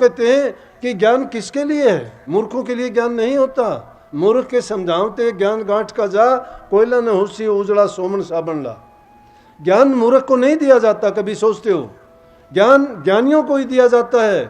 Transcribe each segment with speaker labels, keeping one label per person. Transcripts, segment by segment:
Speaker 1: कहते हैं कि ज्ञान किसके लिए है? मूर्खों के लिए ज्ञान नहीं होता। मूर्ख के समझावते ज्ञान गांठ का जा, कोयला न होशी उजड़ा सोमन साबन ला। ज्ञान मूर्ख को नहीं दिया जाता, कभी सोचते हो? ज्ञान ज्ञानियों को ही दिया जाता है।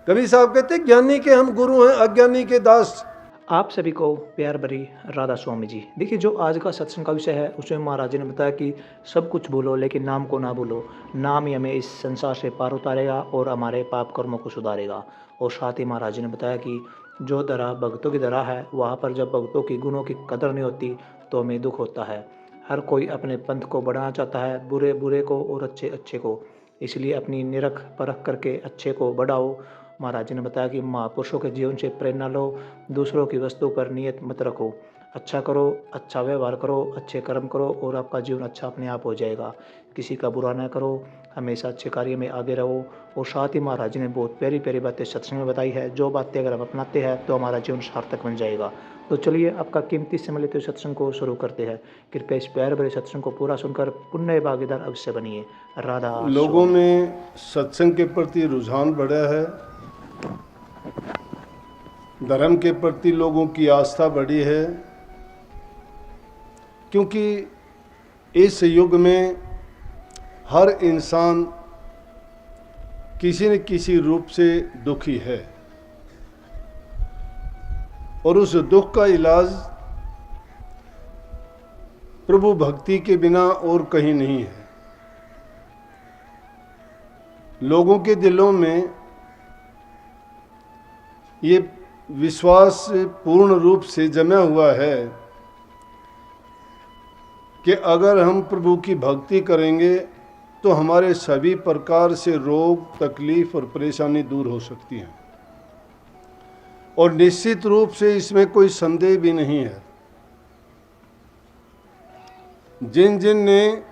Speaker 1: कभी साहब कहते ज्ञानी के हम गुरु हैं, अज्ञानी के दास।
Speaker 2: आप सभी को प्यार भरी राधा स्वामी जी। देखिए, जो आज का सत्संग का विषय है उसमें महाराज जी ने बताया कि सब कुछ भूलो लेकिन नाम को ना भूलो। नाम ही हमें इस संसार से पार उतारेगा और हमारे पाप कर्मों को सुधारेगा। और साथ ही महाराज जी ने बताया कि जो दरा भक्तों की दरा है, वहाँ पर जब भक्तों की गुणों की कदर नहीं होती तो हमें दुख होता है। हर कोई अपने पंथ को बढ़ाना चाहता है, बुरे बुरे को और अच्छे अच्छे को। इसलिए अपनी निरख परख करके अच्छे को बढ़ाओ। महाराज जी ने बताया कि महापुरुषों के जीवन से प्रेरणा लो, दूसरों की वस्तु पर नियत मत रखो। अच्छा करो, अच्छा व्यवहार करो, अच्छे कर्म करो और आपका जीवन अच्छा अपने आप हो जाएगा। किसी का बुरा ना करो, हमेशा अच्छे कार्य में आगे रहो। और साथ ही महाराज जी ने बहुत प्यारी प्यारी बातें सत्संग में बताई है। जो बातें अगर हम अपनाते हैं तो हमारा जीवन सार्थक बन जाएगा। तो चलिए, आपका कीमती समय लेते हुए सत्संग को शुरू करते हैं। कृपया इस प्यार भरे सत्संग को पूरा सुनकर पुण्य भागीदार अवश्य बनिए। राधा
Speaker 1: लोगों में सत्संग के प्रति रुझान बढ़ा है, धर्म के प्रति लोगों की आस्था बढ़ी है, क्योंकि इस युग में हर इंसान किसी न किसी रूप से दुखी है और उस दुख का इलाज प्रभु भक्ति के बिना और कहीं नहीं है। लोगों के दिलों में ये विश्वास पूर्ण रूप से जमा हुआ है कि अगर हम प्रभु की भक्ति करेंगे तो हमारे सभी प्रकार से रोग, तकलीफ और परेशानी दूर हो सकती हैं। और निश्चित रूप से इसमें कोई संदेह भी नहीं है। जिन जिन ने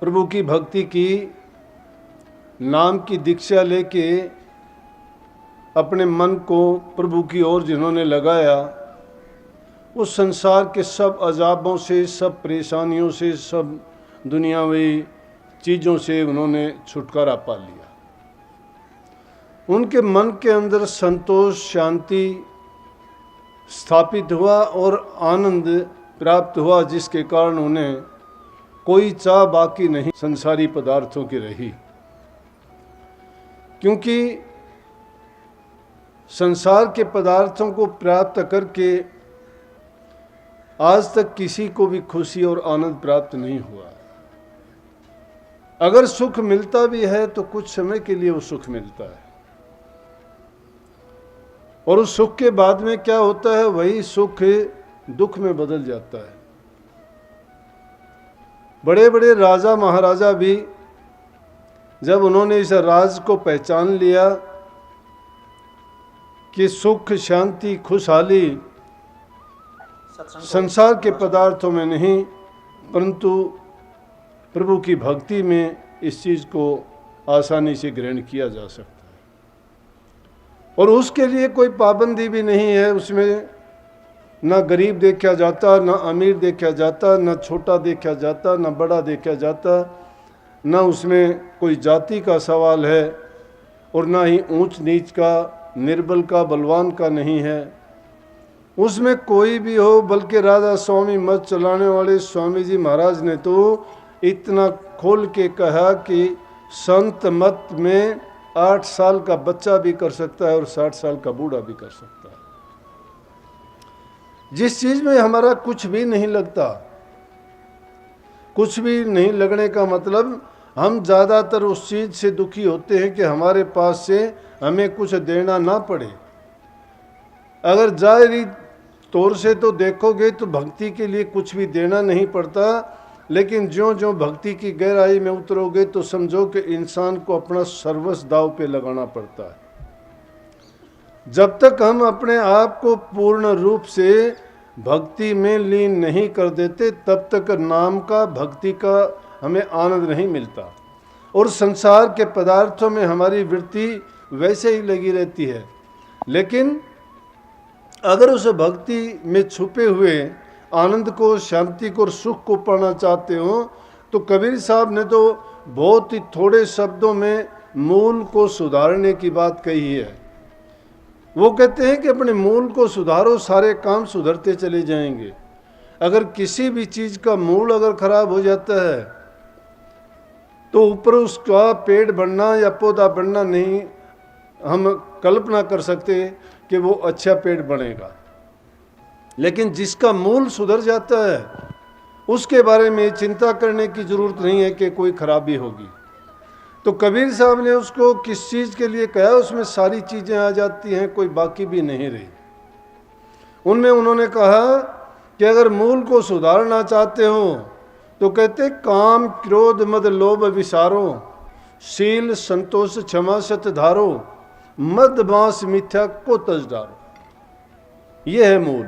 Speaker 1: प्रभु की भक्ति की, नाम की दीक्षा लेके अपने मन को प्रभु की ओर जिन्होंने लगाया, उस संसार के सब अजाबों से, सब परेशानियों से, सब दुनियावी चीज़ों से उन्होंने छुटकारा पा लिया। उनके मन के अंदर संतोष, शांति स्थापित हुआ और आनंद प्राप्त हुआ, जिसके कारण उन्हें कोई चाह बाकी नहीं संसारी पदार्थों की रही। क्योंकि संसार के पदार्थों को प्राप्त करके आज तक किसी को भी खुशी और आनंद प्राप्त नहीं हुआ। अगर सुख मिलता भी है तो कुछ समय के लिए वो सुख मिलता है, और उस सुख के बाद में क्या होता है, वही सुख दुख में बदल जाता है। बड़े बड़े राजा महाराजा भी जब उन्होंने इस राज को पहचान लिया कि सुख, शांति, खुशहाली संसार के पदार्थों में नहीं परंतु प्रभु की भक्ति में इस चीज़ को आसानी से ग्रहण किया जा सकता है। और उसके लिए कोई पाबंदी भी नहीं है। उसमें ना गरीब देखा जाता, ना अमीर देखा जाता, ना छोटा देखा जाता, ना बड़ा देखा जाता, ना उसमें कोई जाति का सवाल है और ना ही ऊंच नीच का, निर्बल का, बलवान का नहीं है। उसमें कोई भी हो, बल्कि राधा स्वामी मत चलाने वाले स्वामी जी महाराज ने तो इतना खोल के कहा कि संत मत में 8 साल का बच्चा भी कर सकता है और 60 साल का बूढ़ा भी कर सकता है। जिस चीज़ में हमारा कुछ भी नहीं लगता, कुछ भी नहीं लगने का मतलब हम ज़्यादातर उस चीज़ से दुखी होते हैं कि हमारे पास से हमें कुछ देना ना पड़े। अगर जाहिरी तौर से तो देखोगे तो भक्ति के लिए कुछ भी देना नहीं पड़ता, लेकिन ज्यों ज्यों भक्ति की गहराई में उतरोगे तो समझो कि इंसान को अपना सर्वस्व दांव पे लगाना पड़ता है। जब तक हम अपने आप को पूर्ण रूप से भक्ति में लीन नहीं कर देते तब तक नाम का, भक्ति का हमें आनंद नहीं मिलता और संसार के पदार्थों में हमारी वृत्ति वैसे ही लगी रहती है। लेकिन अगर उस भक्ति में छुपे हुए आनंद को, शांति को और सुख को पाना चाहते हो तो कबीर साहब ने तो बहुत ही थोड़े शब्दों में मूल को सुधारने की बात कही है। वो कहते हैं कि अपने मूल को सुधारो, सारे काम सुधरते चले जाएंगे। अगर किसी भी चीज का मूल अगर खराब हो जाता है तो ऊपर उसका पेड़ बढ़ना या पौधा बढ़ना नहीं, हम कल्पना कर सकते कि वो अच्छा पेड़ बनेगा। लेकिन जिसका मूल सुधर जाता है उसके बारे में चिंता करने की जरूरत नहीं है कि कोई खराबी होगी। तो कबीर साहब ने उसको किस चीज के लिए कहा, उसमें सारी चीजें आ जाती हैं, कोई बाकी भी नहीं रही। उनमें उन्होंने कहा कि अगर मूल को सुधारना चाहते हो तो कहते काम क्रोध मद लोभ विसारो, शील संतोष क्षमा सत धारो, मद बांस मिथ्या को तज डारो। यह है मूल।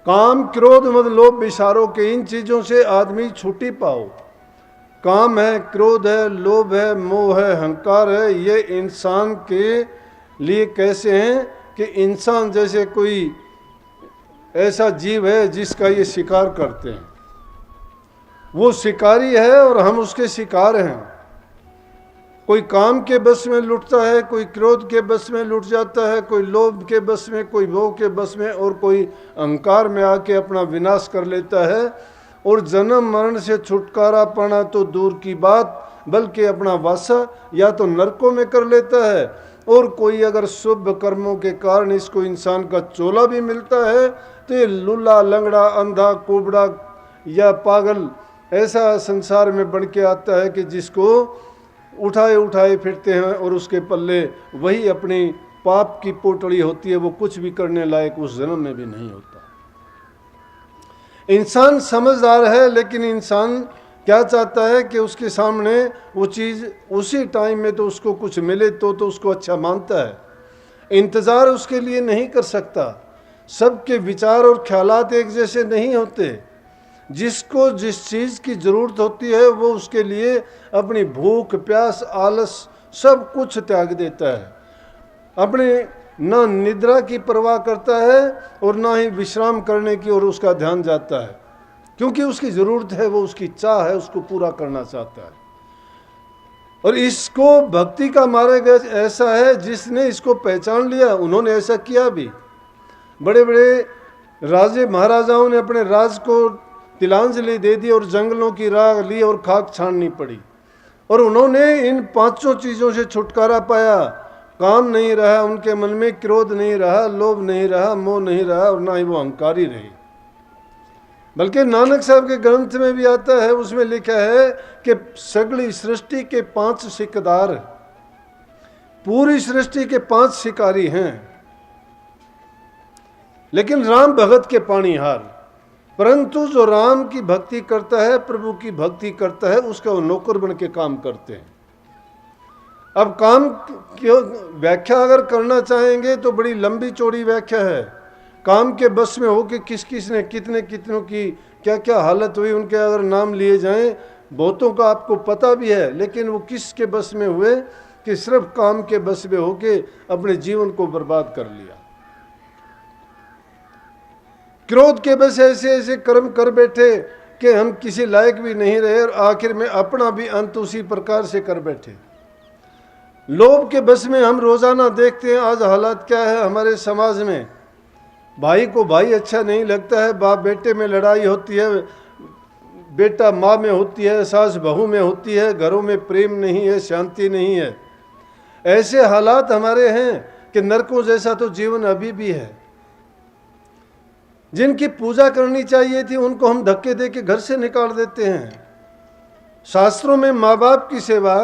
Speaker 1: काम क्रोध मद लोभ विसारो के इन चीजों से आदमी छुट्टी पाओ। काम है, क्रोध है, लोभ है, मोह है, अहंकार है, ये इंसान के लिए कैसे हैं कि इंसान जैसे कोई ऐसा जीव है जिसका ये शिकार करते हैं। वो शिकारी है और हम उसके शिकार हैं। कोई काम के बस में लुटता है, कोई क्रोध के बस में लुट जाता है, कोई लोभ के बस में, कोई मोह के बस में, और कोई अहंकार में आके अपना विनाश कर लेता है। और जन्म मरण से छुटकारा पाना तो दूर की बात, बल्कि अपना वासा या तो नरकों में कर लेता है, और कोई अगर शुभ कर्मों के कारण इसको इंसान का चोला भी मिलता है तो ये लुल्ला लंगड़ा अंधा कुबड़ा या पागल ऐसा संसार में बन के आता है कि जिसको उठाए उठाए फिरते हैं, और उसके पल्ले वही अपनी पाप की पोटड़ी होती है। वो कुछ भी करने लायक उस जन्म में भी नहीं होता। इंसान समझदार है, लेकिन इंसान क्या चाहता है कि उसके सामने वो चीज़ उसी टाइम में तो उसको कुछ मिले तो उसको अच्छा मानता है। इंतज़ार उसके लिए नहीं कर सकता। सबके विचार और ख्यालात एक जैसे नहीं होते। जिसको जिस चीज़ की ज़रूरत होती है वो उसके लिए अपनी भूख प्यास आलस सब कुछ त्याग देता है। अपने न निद्रा की परवाह करता है और ना ही विश्राम करने की ओर उसका ध्यान जाता है, क्योंकि उसकी ज़रूरत है, वो उसकी चाह है, उसको पूरा करना चाहता है। और इसको भक्ति का मार्ग ऐसा है, जिसने इसको पहचान लिया उन्होंने ऐसा किया भी। बड़े बड़े राजे महाराजाओं ने अपने राज को तिलांजलि दे दी और जंगलों की राह ली और खाक छाननी पड़ी, और उन्होंने इन पांचों चीज़ों से छुटकारा पाया। काम नहीं रहा उनके मन में, क्रोध नहीं रहा, लोभ नहीं रहा, मोह नहीं रहा, और ना ही वो अहंकारी रही। बल्कि नानक साहब के ग्रंथ में भी आता है, उसमें लिखा है कि सगली सृष्टि के 5 सिकदार, पूरी सृष्टि के 5 शिकारी हैं, लेकिन राम भगत के पानीहार। परंतु जो राम की भक्ति करता है, प्रभु की भक्ति करता है, उसका वो नौकर बन के काम करते हैं। अब काम की व्याख्या अगर करना चाहेंगे तो बड़ी लंबी चौड़ी व्याख्या है। काम के बस में हो कि किस किस ने कितने कितनों की क्या क्या हालत हुई, उनके अगर नाम लिए जाएं, बहुतों का आपको पता भी है, लेकिन वो किसके बस में हुए कि सिर्फ काम के बस में हो के अपने जीवन को बर्बाद कर लिया। क्रोध के बस ऐसे ऐसे कर्म कर बैठे कि हम किसी लायक भी नहीं रहे, और आखिर में अपना भी अंत उसी प्रकार से कर बैठे। लोभ के बस में हम रोजाना देखते हैं आज हालात क्या है हमारे समाज में। भाई को भाई अच्छा नहीं लगता है, बाप बेटे में लड़ाई होती है, बेटा माँ में होती है, सास बहू में होती है, घरों में प्रेम नहीं है, शांति नहीं है। ऐसे हालात हमारे हैं कि नरकों जैसा तो जीवन अभी भी है। जिनकी पूजा करनी चाहिए थी उनको हम धक्के दे के घर से निकाल देते हैं। शास्त्रों में माँ बाप की सेवा,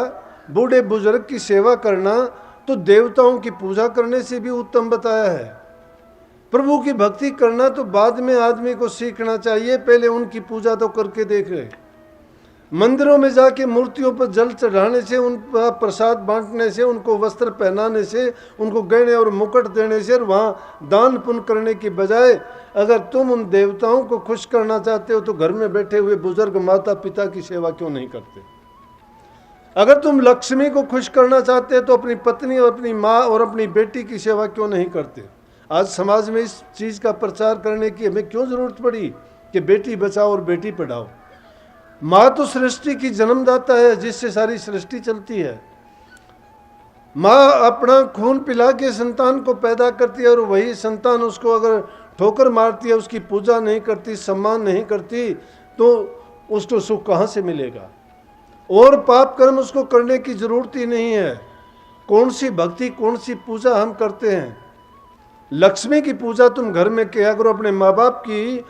Speaker 1: बूढ़े बुजुर्ग की सेवा करना तो देवताओं की पूजा करने से भी उत्तम बताया है। प्रभु की भक्ति करना तो बाद में आदमी को सीखना चाहिए, पहले उनकी पूजा तो करके देख रहे। मंदिरों में जाके मूर्तियों पर जल चढ़ाने से, उनका प्रसाद बांटने से, उनको वस्त्र पहनाने से, उनको गहने और मुकुट देने से, और वहाँ दान पुण्य करने की बजाय अगर तुम उन देवताओं को खुश करना चाहते हो तो घर में बैठे हुए बुजुर्ग माता पिता की सेवा क्यों नहीं करते? अगर तुम लक्ष्मी को खुश करना चाहते हो तो अपनी पत्नी और अपनी माँ और अपनी बेटी की सेवा क्यों नहीं करते? आज समाज में इस चीज़ का प्रचार करने की हमें क्यों जरूरत पड़ी कि बेटी बचाओ और बेटी पढ़ाओ? माँ तो सृष्टि की जन्मदाता है, जिससे सारी सृष्टि चलती है। माँ अपना खून पिला के संतान को पैदा करती है, और वही संतान उसको अगर ठोकर मारती है, उसकी पूजा नहीं करती, सम्मान नहीं करती, तो उसको सुख कहाँ से मिलेगा। और पाप कर्म उसको करने की जरूरत ही नहीं है। कौन सी भक्ति, कौन सी पूजा हम करते हैं। लक्ष्मी की पूजा तुम घर में किया करो। अपने माँ बाप की,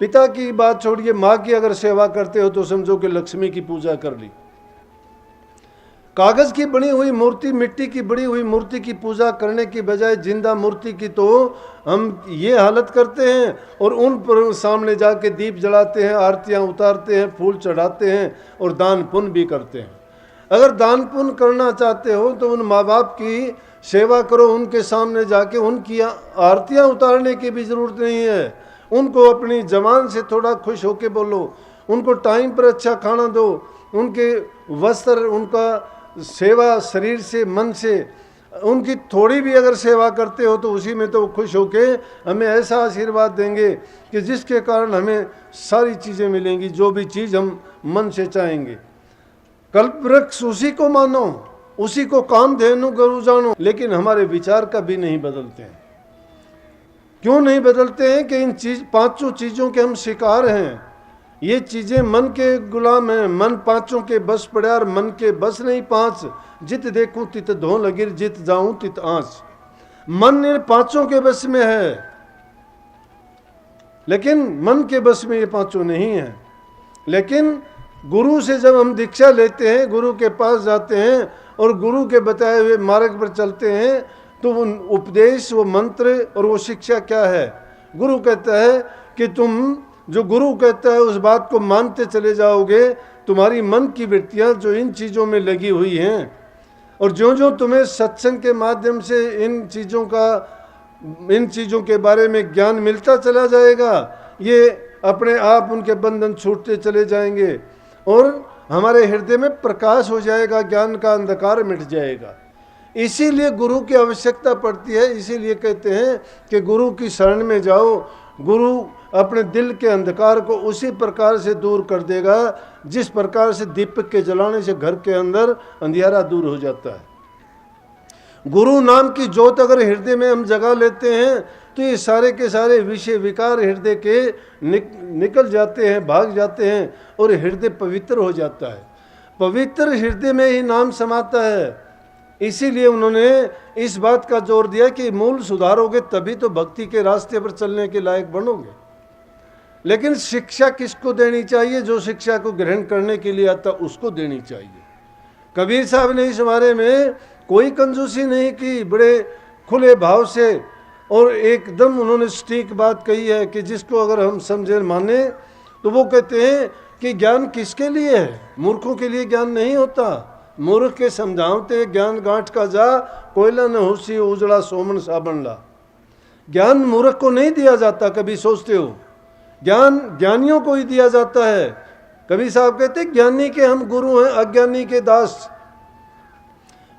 Speaker 1: पिता की बात छोड़िए, माँ की अगर सेवा करते हो तो समझो कि लक्ष्मी की पूजा कर ली। कागज की बनी हुई मूर्ति, मिट्टी की बनी हुई मूर्ति की पूजा करने की बजाय जिंदा मूर्ति की तो हम ये हालत करते हैं, और उन पर सामने जाके दीप जलाते हैं, आरतियां उतारते हैं, फूल चढ़ाते हैं, और दान पुण्य भी करते हैं। अगर दान पुण्य करना चाहते हो तो उन माँ बाप की सेवा करो, उनके सामने जाके उनकी आरतियां उतारने की भी जरूरत नहीं है। उनको अपनी जबान से थोड़ा खुश होके बोलो, उनको टाइम पर अच्छा खाना दो, उनके वस्त्र, उनका सेवा शरीर से, मन से, उनकी थोड़ी भी अगर सेवा करते हो तो उसी में तो खुश होके हमें ऐसा आशीर्वाद देंगे कि जिसके कारण हमें सारी चीज़ें मिलेंगी, जो भी चीज़ हम मन से चाहेंगे। कल्प वृक्ष उसी को मानो, उसी को कामधेनु गुरु जानो, लेकिन हमारे विचार कभी नहीं बदलते हैं। क्यों नहीं बदलते हैं कि इन पांचों चीज़ों के हम शिकार हैं। ये चीज़ें मन के गुलाम हैं, मन पांचों के बस पड़े, और मन के बस नहीं पांच। जित देखूं तित धो लगिर, जित जाऊं तित आंच। मन इन पांचों के बस में है, लेकिन मन के बस में ये पांचों नहीं है। लेकिन गुरु से जब हम दीक्षा लेते हैं, गुरु के पास जाते हैं और गुरु के बताए हुए मार्ग पर चलते हैं, तो वो उपदेश, वो मंत्र और वो शिक्षा क्या है। गुरु कहता है कि तुम जो गुरु कहता है उस बात को मानते चले जाओगे, तुम्हारी मन की वृत्तियां जो इन चीज़ों में लगी हुई हैं, और जो जो तुम्हें सत्संग के माध्यम से इन चीज़ों के बारे में ज्ञान मिलता चला जाएगा, ये अपने आप उनके बंधन छूटते चले जाएंगे, और हमारे हृदय में प्रकाश हो जाएगा, ज्ञान का अंधकार मिट जाएगा। इसीलिए गुरु की आवश्यकता पड़ती है। इसीलिए कहते हैं कि गुरु की शरण में जाओ। गुरु अपने दिल के अंधकार को उसी प्रकार से दूर कर देगा जिस प्रकार से दीपक के जलाने से घर के अंदर अंधियारा दूर हो जाता है। गुरु नाम की ज्योत अगर हृदय में हम जगा लेते हैं तो ये सारे के सारे विषय विकार हृदय के निकल जाते हैं, भाग जाते हैं, और हृदय पवित्र हो जाता है। पवित्र हृदय में ही नाम समाता है। इसीलिए उन्होंने इस बात का जोर दिया कि मूल सुधारोगे तभी तो भक्ति के रास्ते पर चलने के लायक बनोगे। लेकिन शिक्षा किसको देनी चाहिए? जो शिक्षा को ग्रहण करने के लिए आता उसको देनी चाहिए। कबीर साहब ने इस बारे में कोई कंजूसी नहीं की, बड़े खुले भाव से और एकदम उन्होंने सटीक बात कही है कि जिसको अगर हम समझे माने तो वो कहते हैं कि ज्ञान किसके लिए है? मूर्खों के लिए ज्ञान नहीं होता। मूर्ख के समझावते ज्ञान गांठ का जा, कोयला न होसी उजड़ा सोमन साबन ला। ज्ञान मूर्ख को नहीं दिया जाता, कभी सोचते हो? ज्ञान ज्ञानियों को ही दिया जाता है। कबीर साहब कहते ज्ञानी के हम गुरु हैं, अज्ञानी के दास।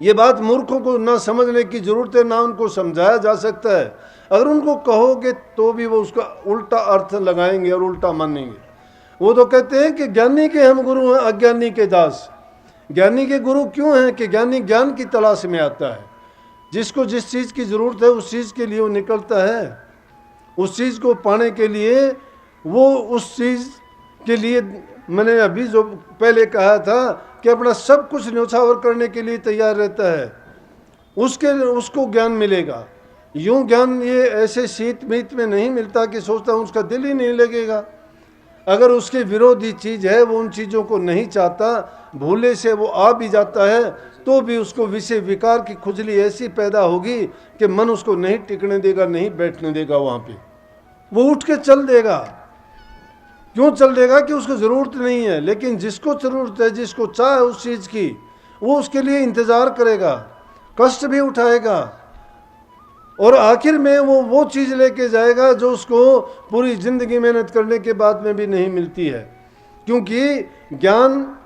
Speaker 1: ये बात मूर्खों को ना समझने की जरूरत है, ना उनको समझाया जा सकता है। अगर उनको कहोगे तो भी वो उसका उल्टा अर्थ लगाएंगे और उल्टा मानेंगे। वो तो कहते हैं कि ज्ञानी के हम गुरु हैं, अज्ञानी के दास। ज्ञानी के गुरु क्यों हैं? कि ज्ञानी ज्ञान की तलाश में आता है। जिसको जिस चीज़ की ज़रूरत है उस चीज़ के लिए वो निकलता है। उस चीज़ को पाने के लिए वो उस चीज़ के लिए, मैंने अभी जो पहले कहा था कि अपना सब कुछ न्यौछावर करने के लिए तैयार रहता है, उसको ज्ञान मिलेगा। यूँ ज्ञान ये ऐसे शीत मीत में नहीं मिलता कि सोचता हूँ उसका दिल ही नहीं लगेगा। अगर उसके विरोधी चीज़ है, वो उन चीज़ों को नहीं चाहता, भूले से वो आ भी जाता है तो भी उसको विषय विकार की खुजली ऐसी पैदा होगी कि मन उसको नहीं टिकने देगा, नहीं बैठने देगा। वहाँ पे वो उठ के चल देगा। क्यों चल देगा? कि उसको ज़रूरत नहीं है। लेकिन जिसको ज़रूरत है, जिसको चाह है उस चीज़ की, वो उसके लिए इंतज़ार करेगा, कष्ट भी उठाएगा, और आखिर में वो चीज़ लेके जाएगा जो उसको पूरी ज़िंदगी मेहनत करने के बाद में भी नहीं मिलती है। क्योंकि ज्ञान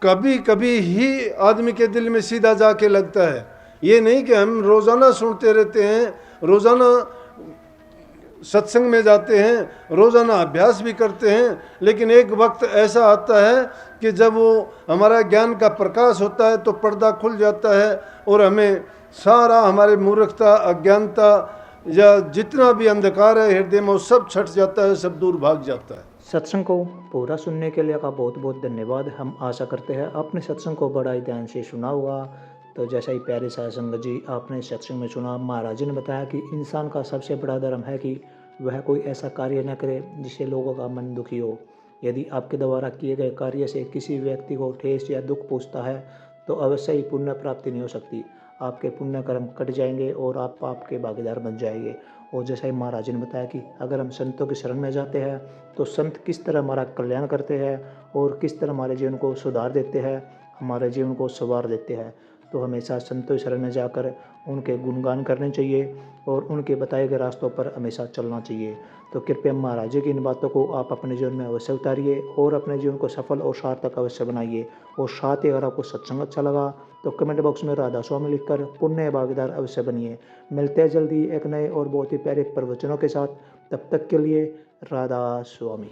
Speaker 1: कभी कभी ही आदमी के दिल में सीधा जाके लगता है। ये नहीं कि हम रोज़ाना सुनते रहते हैं, रोज़ाना सत्संग में जाते हैं, रोज़ाना अभ्यास भी करते हैं, लेकिन एक वक्त ऐसा आता है कि जब वो हमारा ज्ञान का प्रकाश होता है तो पर्दा खुल जाता है और हमें सारा हमारे मूर्खता, अज्ञानता या जितना भी अंधकार है हृदय में वो सब छट जाता है, सब दूर भाग जाता है।
Speaker 2: सत्संग को पूरा सुनने के लिए का बहुत बहुत धन्यवाद। हम आशा करते हैं आपने सत्संग को बड़ा ही ध्यान से सुना होगा। तो जैसा ही प्यारे साध संगत जी आपने सत्संग में सुना, महाराज जी ने बताया कि इंसान का सबसे बड़ा धर्म है कि वह कोई ऐसा कार्य न करे जिससे लोगों का मन दुखी हो। यदि आपके द्वारा किए गए कार्य से किसी व्यक्ति को ठेस या दुख पहुँचता है तो अवश्य ही पुण्य प्राप्ति नहीं हो सकती। आपके पुण्य कर्म कट जाएंगे और आप पाप के भागीदार बन जाएंगे। और जैसा ही महाराज जी ने बताया कि अगर हम संतों की शरण में जाते हैं तो संत किस तरह हमारा कल्याण करते हैं और किस तरह हमारे जीवन को सुधार देते हैं, हमारे जीवन को संवार देते हैं। तो हमेशा संतों की शरण में जाकर उनके गुणगान करने चाहिए और उनके बताए गए रास्तों पर हमेशा चलना चाहिए। तो कृपया महाराज जी की इन बातों को आप अपने जीवन में अवश्य उतारिए और अपने जीवन को सफल और सार्थक अवश्य बनाइए। और साथ ही अगर आपको सत्संग अच्छा लगा तो कमेंट बॉक्स में राधा स्वामी लिखकर पुण्य भागीदार अवश्य बनिए। मिलते हैं जल्दी एक नए और बहुत ही प्यारे प्रवचनों के साथ। तब तक के लिए राधा स्वामी।